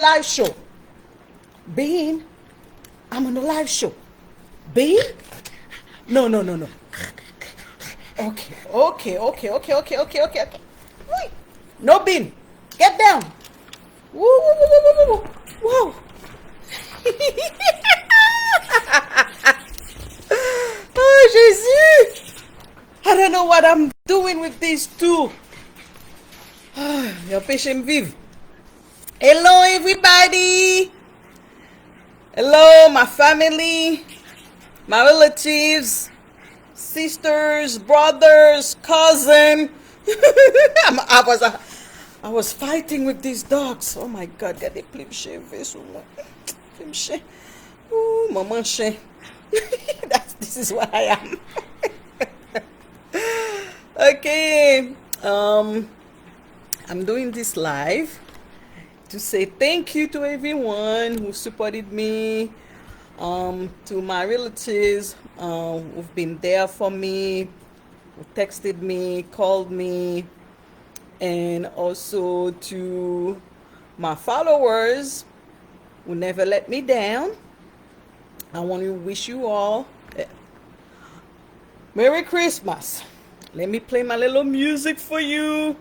live show. Bean, I'm on a live show. Bean? No, no, no, no. Okay, okay, okay, okay, okay, okay, okay, okay. Wait. No, Bean. Get down. Woo, woo, woo, woo, woo, woo. Whoa. Oh, Jésus. I don't know what I'm doing with these two. Your patient vive. Hello, everybody. Hello, my family, my relatives, sisters, brothers, cousin. I was fighting with these dogs. Oh my God, got des plimché, plimché. Ooh, maman chien. This is what I am. Okay, I'm doing this live to say thank you to everyone who supported me, to my relatives who've been there for me, who texted me, called me, and also to my followers who never let me down. I want to wish you all Merry Christmas. Let me play my little music for you.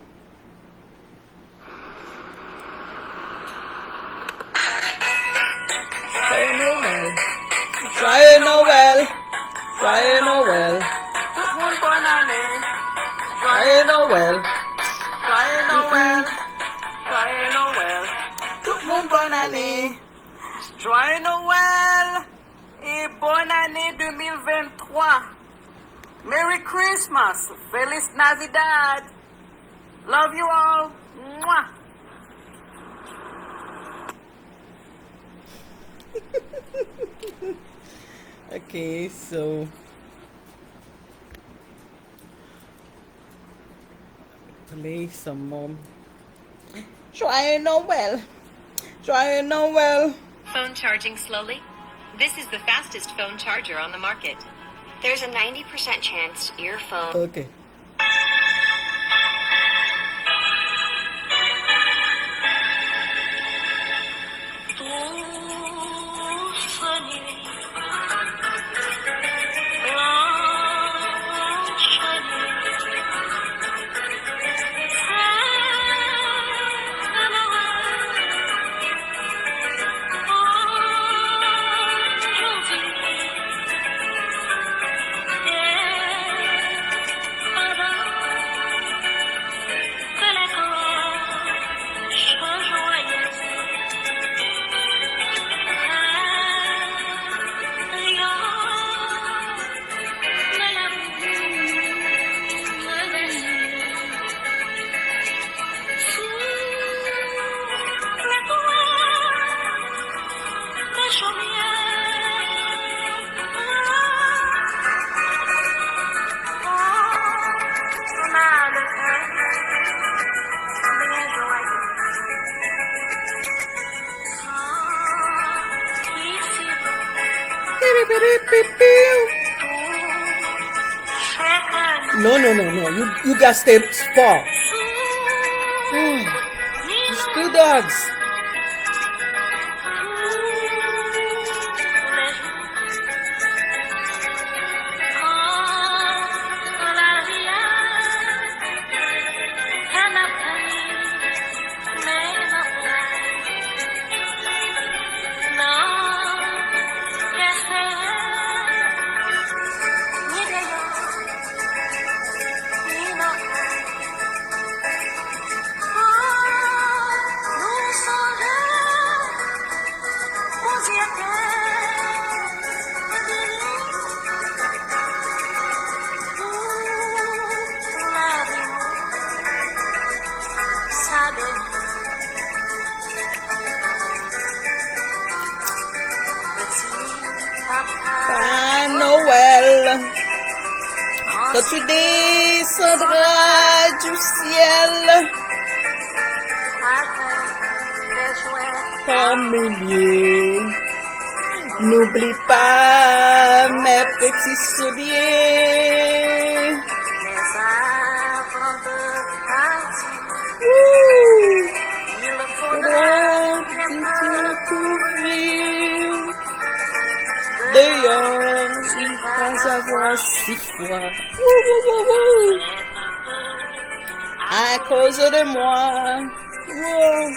Joyeux Noel, Joyeux Noel, Joyeux Noel, Joyeux Noel, Joyeux Noel, Joyeux Noel, tout le monde bonne année, Joyeux Noël et bonne année 2023. Merry Christmas, Feliz Navidad. Love you all. Mwah. Okay, so play some more. Joyeux Noel. Joyeux Noel. Phone charging slowly? This is the fastest phone charger on the market. There's a 90% chance your phone... Okay. No, no, no, no. You got to stay far. These two dogs. Noël, quand tu descendras du ciel par milliers, n'oublie pas mes petits souliers. Il faudra que tu dehors, sans avoir 6 fois. Wouh, wouh, wouh, wouh. À cause de moi. Wouh.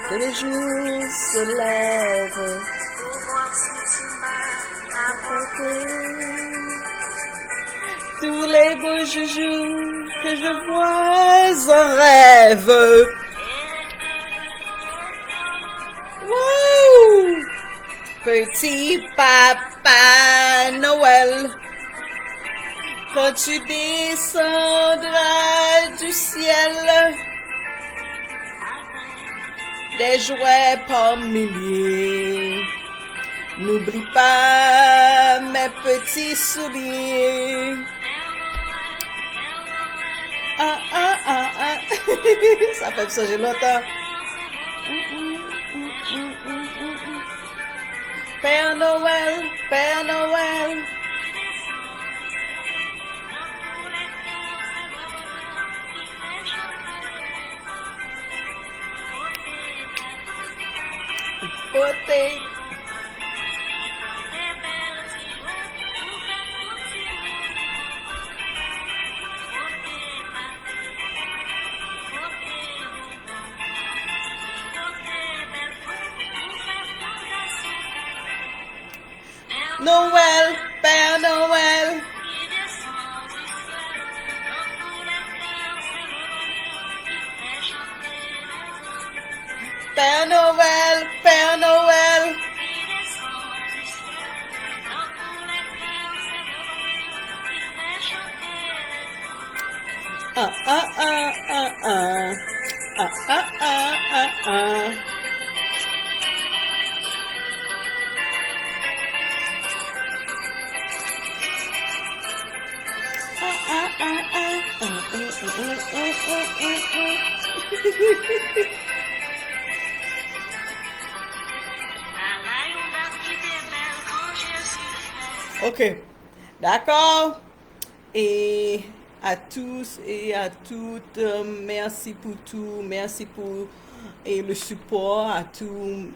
Que le jour se lève. Tous les beaux joujoux que je vois en rêve. Wouh! Petit papa Noël, quand tu descendras du ciel, des jouets par milliers. N'oublie pas mes petits souliers. Ah, ah, ah, ah. Ça fait ça, j'ai longtemps. Père Noël, Père Noël. Côté. Noël, Père Noël. Père Noël, Père Noël. Ah, ah, ah, ah, ah. Ah, ah, ah, ah, ah. Ok, d'accord. Et à tous et à toutes, merci pour tout, merci pour et le support à tous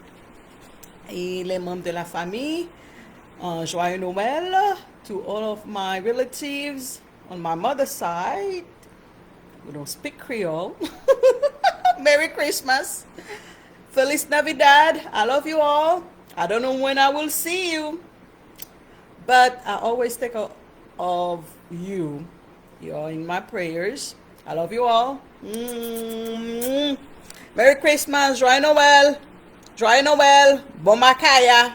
et les membres de la famille. Joyeux Noël to all of my relatives on my mother's side. We don't speak Creole. Merry Christmas. Feliz Navidad. I love you all. I don't know when I will see you, but I always think of you. You're in my prayers. I love you all. Merry Christmas. Joyeux Noël. Joyeux Noël. Bon Makaya.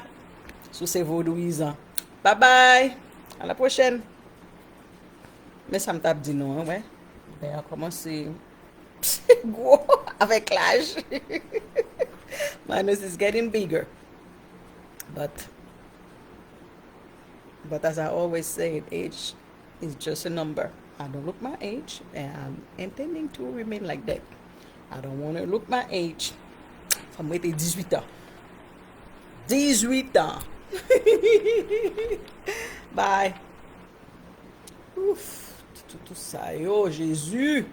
Sous ces vaudouisants. Bye bye. À la prochaine. Mais ça me tape dit non, ouais. Ben, on a commencé gros avec l'âge. My nose is getting bigger. But as I always say, age is just a number. I don't look my age, and I'm intending to remain like that. I don't want to look my age. Faut me mettre 18 ans. 18 ans. Bye. Ouf, tout ça, oh Jésus.